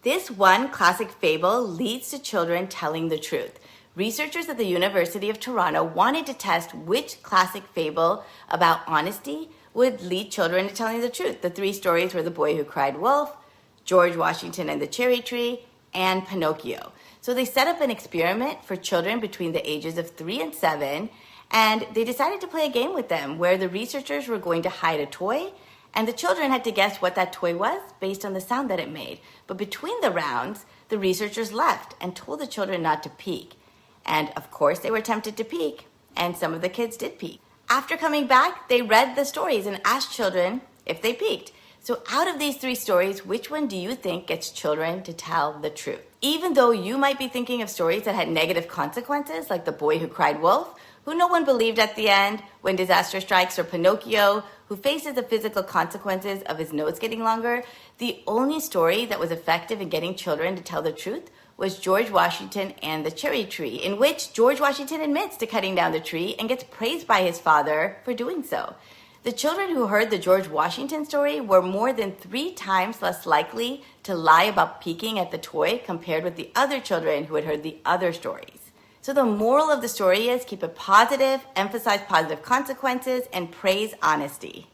This one classic fable leads to children telling the truth. Researchers at the University of Toronto wanted to test which classic fable about honesty would lead children to telling the truth. The three stories were The Boy Who Cried Wolf, George Washington and the Cherry Tree, and Pinocchio. So they set up an experiment for children between the ages of 3 and 7, and they decided to play a game with them where the researchers were going to hide a toy, and the children had to guess what that toy was based on the sound that it made. But between the rounds, the researchers left and told the children not to peek. And of course, they were tempted to peek, and some of the kids did peek. After coming back, they read the stories and asked children if they peeked. So out of these three stories, which one do you think gets children to tell the truth? Even though you might be thinking of stories that had negative consequences, like The Boy Who Cried Wolf, who no one believed at the end when disaster strikes, or Pinocchio, who faces the physical consequences of his nose getting longer, the only story that was effective in getting children to tell the truth was George Washington and the Cherry Tree, in which George Washington admits to cutting down the tree and gets praised by his father for doing so. The children who heard the George Washington story were more than 3 times less likely to lie about peeking at the toy compared with the other children who had heard the other stories. So the moral of the story is keep it positive, emphasize positive consequences, and praise honesty.